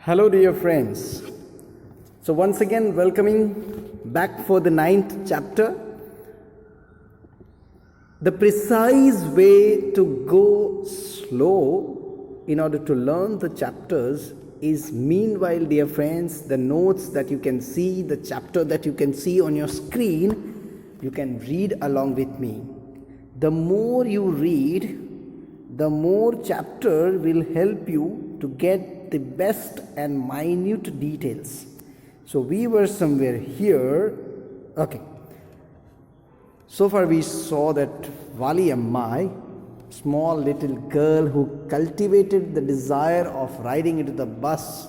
Hello, dear friends. So, once again, welcoming back for the 9th chapter. The precise way to go slow in order to learn the chapters is, meanwhile, dear friends, the notes that you can see, the chapter that you can see on your screen, you can read along with me. The more you read, the more chapter will help you to get the best and minute details. So we were somewhere here. Okay. So far we saw that Vali Ammai, small little girl who cultivated the desire of riding into the bus.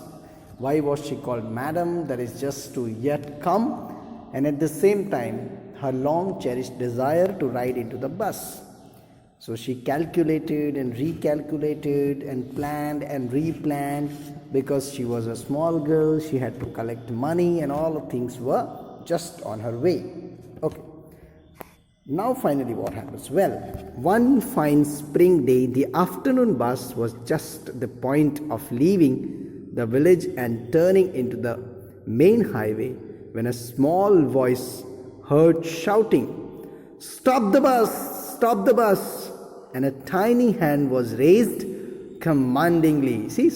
Why was she called Madam? That is just to yet come, and at the same time her long cherished desire to ride into the bus. So she calculated and recalculated and planned and replanned. Because she was a small girl, she had to collect money and all of things were just on her way. Okay. Now finally what happens? Well, one fine spring day, the afternoon bus was just the point of leaving the village and turning into the main highway when a small voice heard shouting, "Stop the bus! Stop the bus!" And a tiny hand was raised commandingly. See,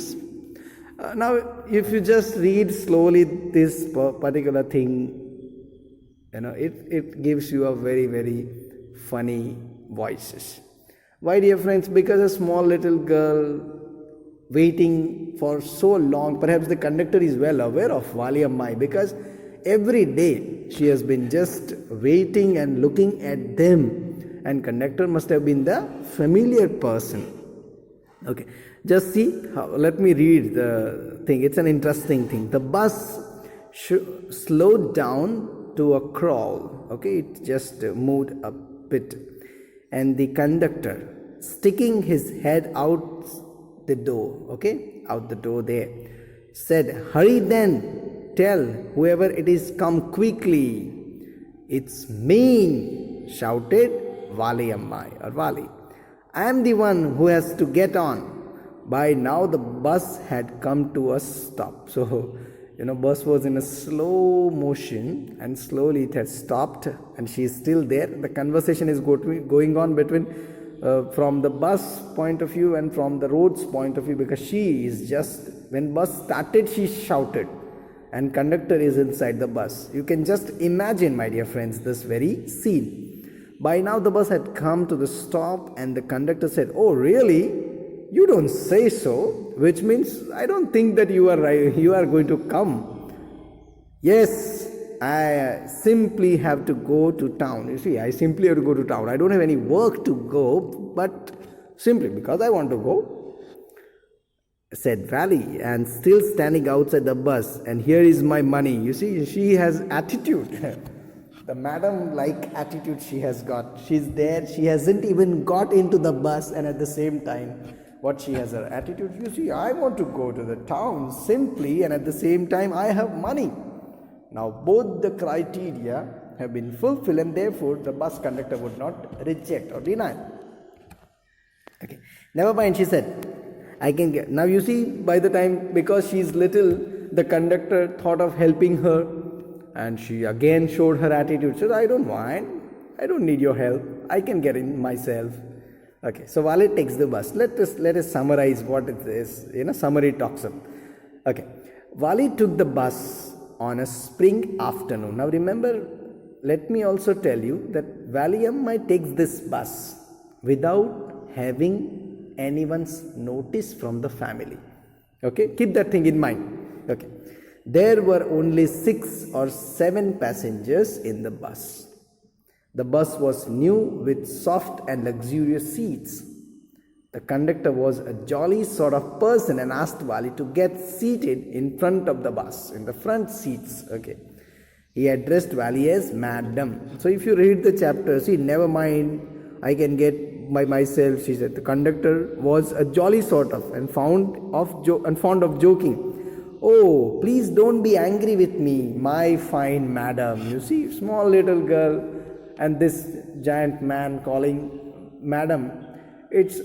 now if you just read slowly this particular thing, it gives you a very, very funny voices. Why, dear friends? Because a small little girl waiting for so long, perhaps the conductor is well aware of Vali Ammai, because every day she has been just waiting and looking at them, and conductor must have been the familiar person. Okay, just see how, let me read the thing. It's an interesting thing. The bus slowed down to a crawl. Okay, it just moved a bit, and the conductor, sticking his head out the door, out the door there, said, "Hurry then, tell whoever it is, come quickly." "It's me," shouted Vali Ammai or Vali. "I am the one who has to get on." By now the bus had come to a stop. So, bus was in a slow motion and slowly it had stopped, and she is still there. The conversation is going on between from the bus point of view and from the road's point of view, because she is just, when bus started, she shouted, and conductor is inside the bus. You can just imagine, my dear friends, this very scene. By now the bus had come to the stop, and the conductor said, "Oh, really? You don't say so," which means, "I don't think that you are going to come." "Yes, I simply have to go to town. You see, I simply have to go to town. I don't have any work to go, but simply because I want to go," said Vali, and still standing outside the bus. "And here is my money." You see, she has attitude. The madam-like attitude she has got. She's there. She hasn't even got into the bus, and at the same time, what she has her attitude. "You see, I want to go to the town simply, and at the same time, I have money." Now, both the criteria have been fulfilled, and therefore, the bus conductor would not reject or deny. Okay, never mind, she said, "I can get." Now, you see, by the time, because she is little, the conductor thought of helping her, and she again showed her attitude. She said, "I don't mind. I don't need your help. I can get in myself." Okay, so Vali takes the bus. Let us summarize what it is. Summary talks up. Okay, Vali took the bus on a spring afternoon. Now remember, let me also tell you that Vali Ammai takes this bus without having anyone's notice from the family. Okay, keep that thing in mind. Okay, there were only 6 or 7 passengers in the bus. The bus was new with soft and luxurious seats. The conductor was a jolly sort of person and asked Vali to get seated in front of the bus, in the front seats. Okay, he addressed Vali as Madam. So if you read the chapter, see, "Never mind, I can get by myself," she said. The conductor was a jolly sort of and fond of joking. "Oh, please don't be angry with me, my fine madam." You see, small little girl and this giant man calling Madam. It's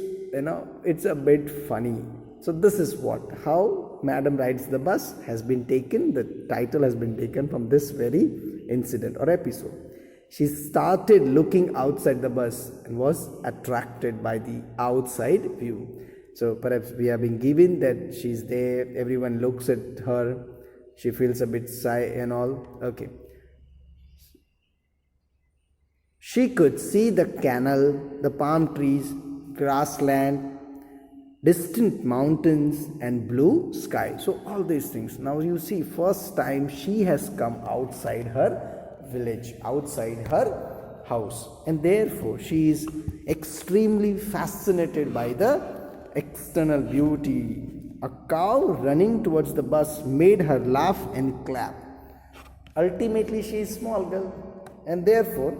a bit funny. So this is how Madam Rides the Bus has been taken, the title has been taken from this very incident or episode. She started looking outside the bus and was attracted by the outside view. So perhaps we have been given that she's there, everyone looks at her, she feels a bit shy and all. Okay. She could see the canal, the palm trees, grassland, distant mountains and blue sky. So all these things. Now you see, first time she has come outside her village, outside her house, and therefore she is extremely fascinated by the external beauty. A cow running towards the bus made her laugh and clap. Ultimately she is small girl, and therefore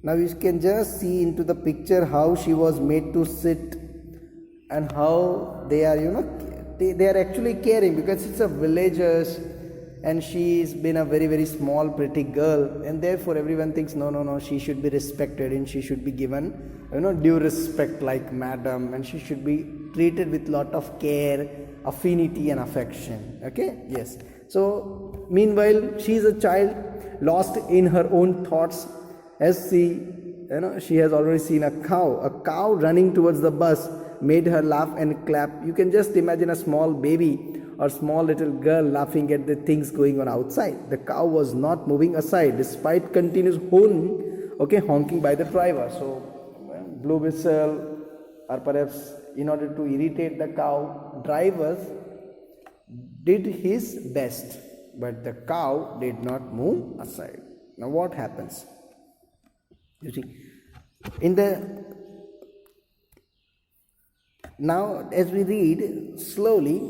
now you can just see into the picture how she was made to sit and how they are, they are actually caring, because it's a villagers and she's been a very, very small pretty girl, and therefore everyone thinks no, she should be respected and she should be given, due respect like madam, and she should be treated with lot of care, affinity and affection. Okay, yes. So meanwhile she is a child lost in her own thoughts, as she has already seen a cow running towards the bus made her laugh and clap. You can just imagine a small baby or small little girl laughing at the things going on outside. The cow was not moving aside despite continuous honking by the driver. So blew whistle, or perhaps in order to irritate the cow, drivers did his best, but the cow did not move aside. Now what happens? You see, now as we read slowly,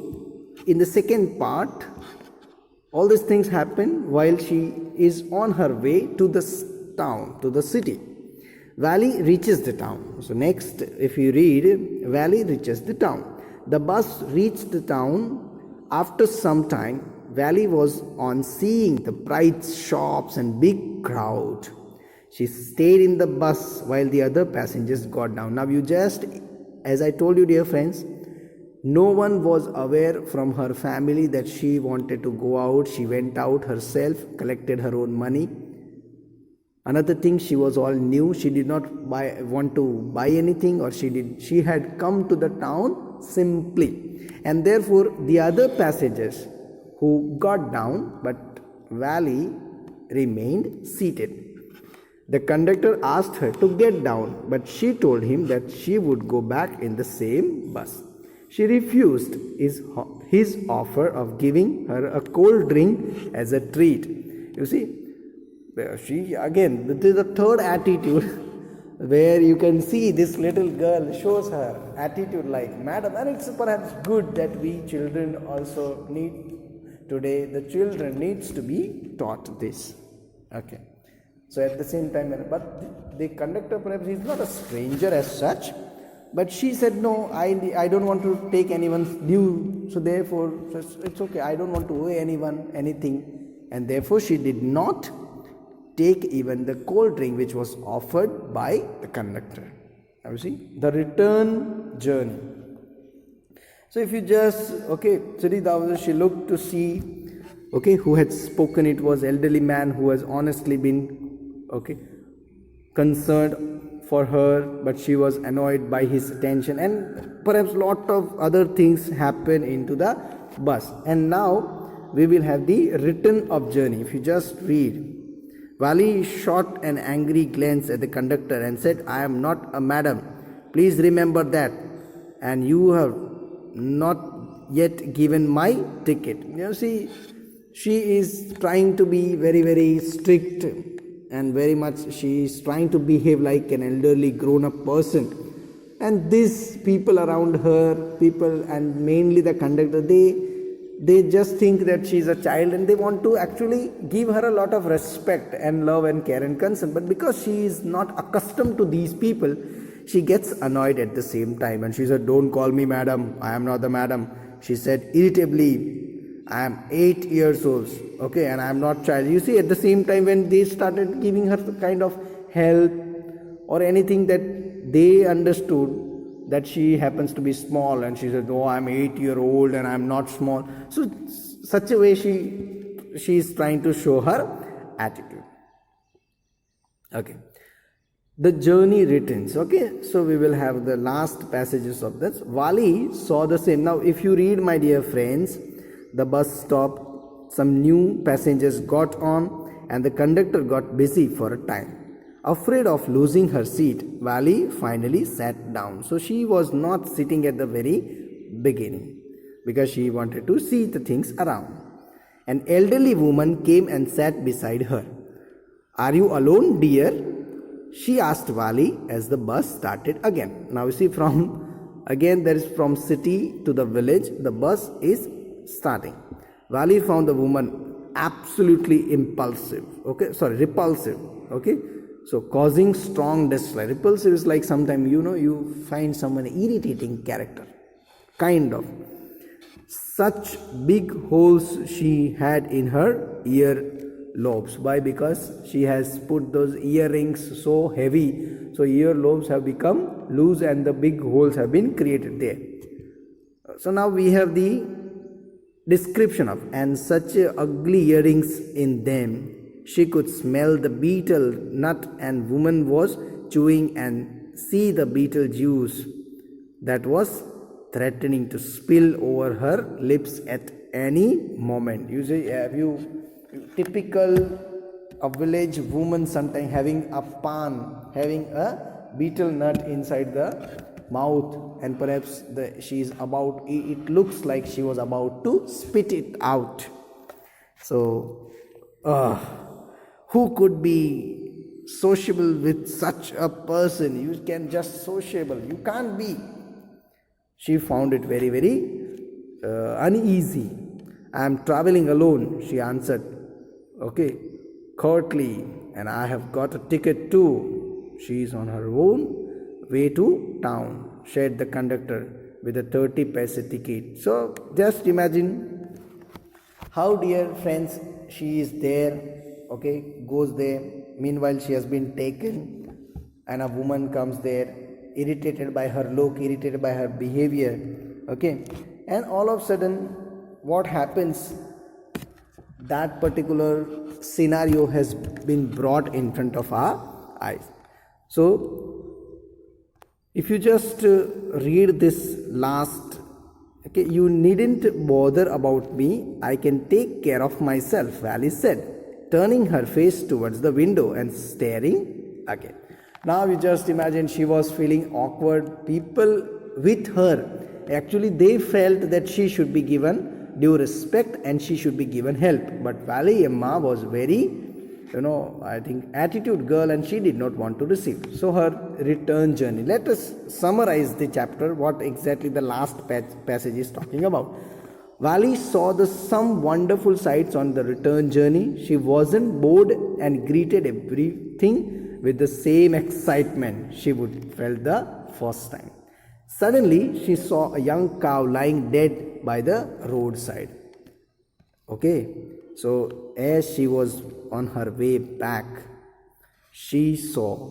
in the second part, all these things happen while she is on her way to the town, to the city. Valley reaches the town. So next, if you read, Valley reaches the town. The bus reached the town after some time. Valley was on seeing the bright shops and big crowd. She stayed in the bus while the other passengers got down. Now as I told you, dear friends, no one was aware from her family that she wanted to go out. She went out herself, collected her own money. Another thing, she was all new. She did not want to buy anything, or she had come to the town simply. And therefore, the other passengers who got down, but Valley remained seated. The conductor asked her to get down, but she told him that she would go back in the same bus. She refused his offer of giving her a cold drink as a treat. You see, this is the third attitude where you can see this little girl shows her attitude like madam, and it's perhaps good that we children also need today. The children needs to be taught this. Okay. So at the same time, but the conductor perhaps is not a stranger as such. But she said, no, I don't want to take anyone's due. So therefore, it's okay. I don't want to owe anyone anything. And therefore, she did not take even the cold drink which was offered by the conductor. Now you see, the return journey. So if you just, she looked to see, who had spoken. It was elderly man who has honestly been, concerned for her, but she was annoyed by his attention, and perhaps lot of other things happen into the bus. And now we will have the return of journey. If you just read, Valley shot an angry glance at the conductor and said, I am not a madam. Please remember that. And you have not yet given my ticket. You see, she is trying to be very, very strict, and very much she is trying to behave like an elderly grown-up person. And these people around her, and mainly the conductor, they just think that she is a child, and they want to actually give her a lot of respect and love and care and concern. But because she is not accustomed to these people, she gets annoyed at the same time. And she said, don't call me madam, I am not the madam. She said irritably, I am 8 years old, and I am not child. You see, at the same time when they started giving her the kind of help or anything that they understood, that she happens to be small, and she says, "Oh, I'm 8-year-old and I'm not small." So such a way she is trying to show her attitude. Okay. The journey returns. Okay, so we will have the last passages of this. Vali saw the same. Now, if you read, my dear friends, the bus stopped, some new passengers got on, and the conductor got busy for a time. Afraid of losing her seat, Vali finally sat down. So she was not sitting at the very beginning because she wanted to see the things around. An elderly woman came and sat beside her. "Are you alone, dear?" she asked Vali as the bus started again. Now you see, there is from city to the village, the bus is starting. Vali found the woman absolutely repulsive. Okay, so causing strong dislike. Repulsive is like sometimes you find someone irritating character, kind of. Such big holes she had in her ear lobes. Why? Because she has put those earrings so heavy, so ear lobes have become loose and the big holes have been created there. So now we have the description of, and such ugly earrings in them. She could smell the betel nut, and woman was chewing and see the betel juice that was threatening to spill over her lips at any moment. You see, have you typical a village woman sometimes having a betel nut inside the mouth, and perhaps it looks like she was about to spit it out. So who could be sociable with such a person? You can just sociable, you can't be. She found it very, very uneasy. "I am traveling alone," she answered, curtly, "and I have got a ticket too." "She is on her own way to town," said the conductor with a 30 paise ticket. So just imagine how, dear friends, she is there, goes there. Meanwhile, she has been taken, and a woman comes there, irritated by her look, irritated by her behavior. And all of a sudden, what happens? That particular scenario has been brought in front of our eyes. So if you just read this last, "You needn't bother about me. I can take care of myself," Vali said, turning her face towards the window and staring again. Now you just imagine, she was feeling awkward. People with her, actually they felt that she should be given due respect and she should be given help. But Vali Amma was very, attitude girl, and she did not want to receive. So her return journey. Let us summarize the chapter, what exactly the last passage is talking about. Vali saw some wonderful sights on the return journey. She wasn't bored and greeted everything with the same excitement she would felt the first time. Suddenly, she saw a young cow lying dead by the roadside. So as she was on her way back, she saw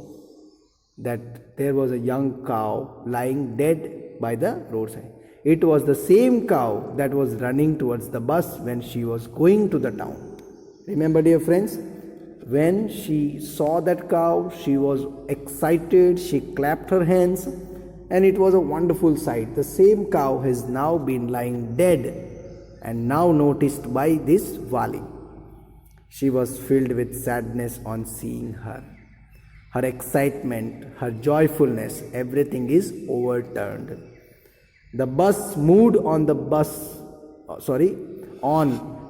that there was a young cow lying dead by the roadside. It was the same cow that was running towards the bus when she was going to the town. Remember, dear friends, when she saw that cow, she was excited, she clapped her hands, and it was a wonderful sight. The same cow has now been lying dead and now noticed by this Vali. She was filled with sadness on seeing her. Her excitement, her joyfulness, everything is overturned. The bus moved on,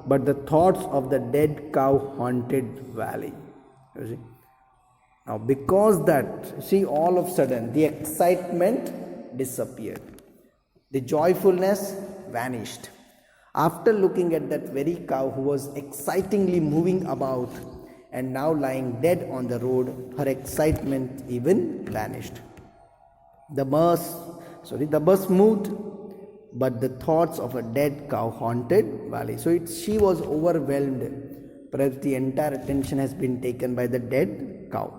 but the thoughts of the dead cow haunted Vali. You see? Now, because that, see, all of a sudden, the excitement disappeared. The joyfulness vanished. After looking at that very cow who was excitingly moving about and now lying dead on the road, her excitement even vanished. The bus moved, but the thoughts of a dead cow haunted Vali. So she was overwhelmed. Perhaps the entire attention has been taken by the dead cow.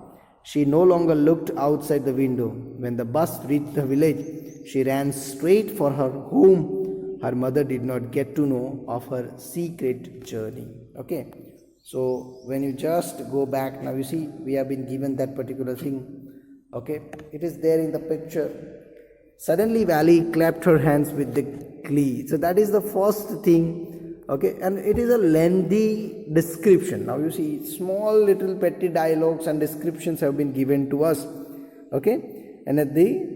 She no longer looked outside the window. When the bus reached the village, she ran straight for her home. Her mother did not get to know of her secret journey. Okay, so when you just go back, now you see we have been given that particular thing. Okay, it is there in the picture. Suddenly Valley clapped her hands with the glee. So that is the first thing. Okay, and it is a lengthy description. Now you see small little petty dialogues and descriptions have been given to us. Okay, and at the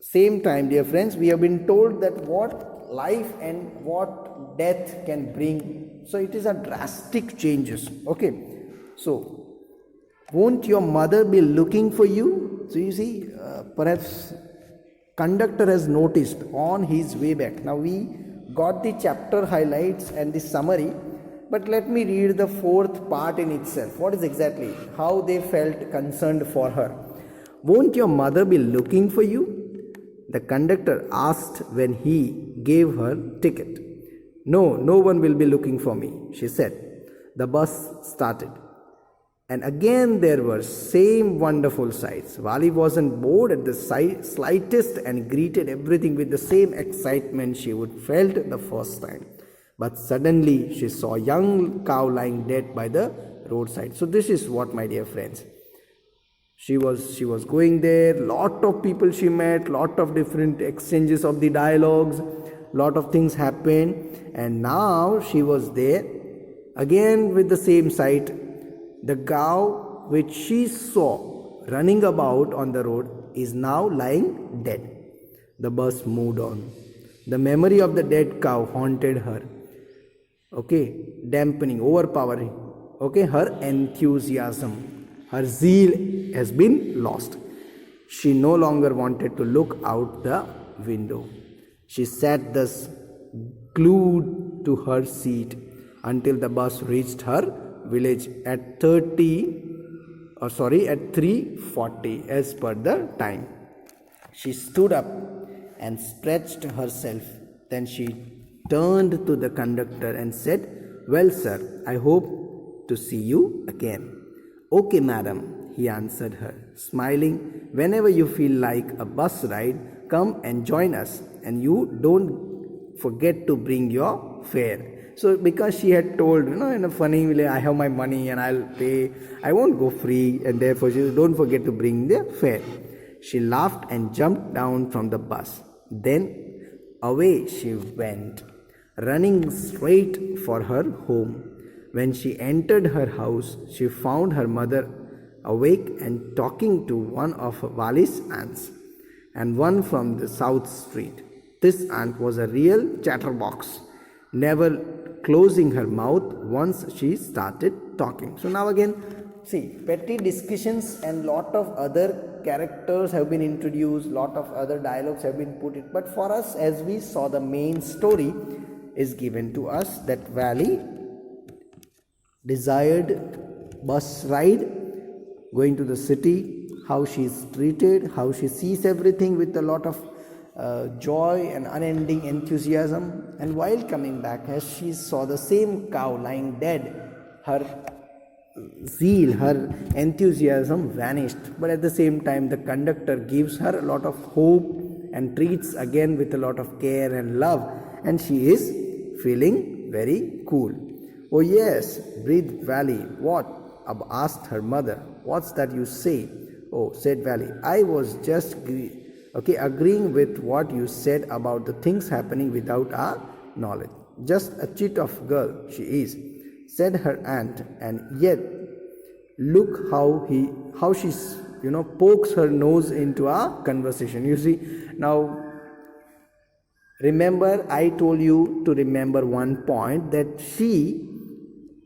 same time, dear friends, we have been told that what life and what death can bring. So it is a drastic changes. Okay, so won't your mother be looking for you? So you see, perhaps conductor has noticed on his way back. Now we got the chapter highlights and the summary, but let me read the fourth part in itself. What is exactly how they felt concerned for her? Won't your mother be looking for you? The conductor asked when he gave her ticket. No, no one will be looking for me, she said. The bus started. And again there were same wonderful sights. Vali wasn't bored at the slightest and greeted everything with the same excitement she would felt the first time. But suddenly she saw a young cow lying dead by the roadside. So this is what, my dear friends. She was going there, lot of people she met, lot of different exchanges of the dialogues, lot of things happened, and now she was there again with the same sight. The cow which she saw running about on the road is now lying dead. The bus moved on. The memory of the dead cow haunted her. Okay, dampening, overpowering. Okay, her enthusiasm, her zeal has been lost. She no longer wanted to look out the window. She sat thus, glued to her seat, until the bus reached her village at 3:40 as per the time. She stood up and stretched herself. Then she turned to the conductor and said, "Well, sir, I hope to see you again." "Okay, madam," he answered her, smiling. "Whenever you feel like a bus ride, come and join us, and you don't forget to bring your fare." So because she had told, in a funny way, I have my money and I'll pay, I won't go free, and therefore she said, don't forget to bring the fare. She laughed and jumped down from the bus. Then away she went, running straight for her home. When she entered her house, she found her mother awake and talking to one of Vali's aunts, and one from the south street. This aunt was a real chatterbox, never closing her mouth once she started talking. So now again, see, petty discussions and lot of other characters have been introduced, lot of other dialogues have been put in. But for us, as we saw, the main story is given to us that Vali desired bus ride, going to the city, how she is treated, how she sees everything with a lot of joy and unending enthusiasm. And while coming back, as she saw the same cow lying dead, her zeal, her enthusiasm vanished. But at the same time, the conductor gives her a lot of hope and treats again with a lot of care and love, and she is feeling very cool. "Oh yes," breathed Vali. "What?" asked her mother. "What's that you say?" "Oh," said Vali, "I was just agreeing with what you said about the things happening without our knowledge." "Just a chit of girl she is," said her aunt, "and yet look how she pokes her nose into our conversation." You see, now remember, I told you to remember one point, that she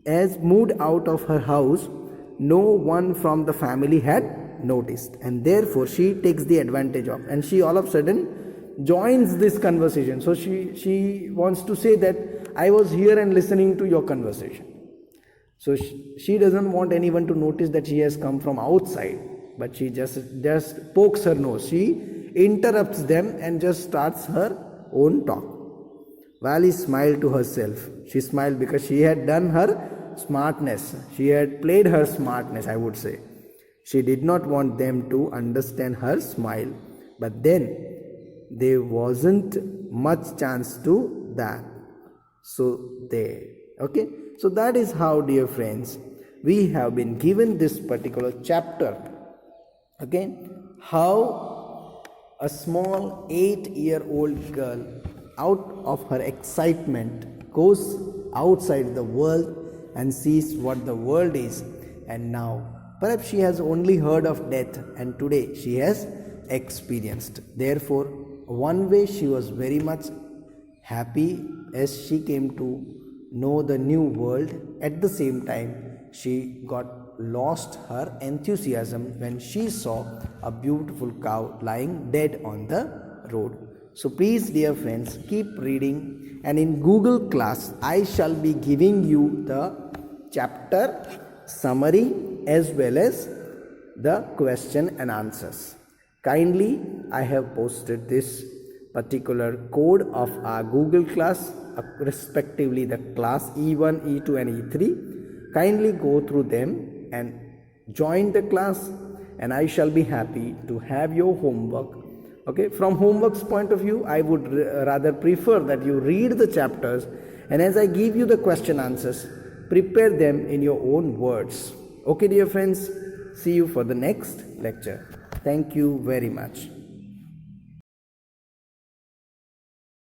has moved out of her house. No one from the family had noticed, and therefore she takes the advantage of, and she all of a sudden joins this conversation. So she wants to say that I was here and listening to your conversation. So she doesn't want anyone to notice that she has come from outside, but she just pokes her nose. She interrupts them and just starts her own talk. Vali smiled to herself. She smiled because she had done her smartness. She had played her smartness, I would say. She did not want them to understand her smile, but then there wasn't much chance to that. So there. Okay. So that is how, dear friends, we have been given this particular chapter. Okay. How a small 8-year-old girl, out of her excitement, goes outside the world and sees what the world is, and now perhaps she has only heard of death, and today she has experienced. Therefore, one way she was very much happy as she came to know the new world. At the same time, she got lost her enthusiasm when she saw a beautiful cow lying dead on the road. So please, dear friends, keep reading, and in Google class I shall be giving you the chapter summary as well as the question and answers. Kindly, I have posted this particular code of our Google class, respectively the class E1, E2 and E3. Kindly go through them and join the class, and I shall be happy to have your homework. Okay, from homework's point of view, I would rather prefer that you read the chapters, and as I give you the question answers, prepare them in your own words. Okay, dear friends, see you for the next lecture. Thank you very much.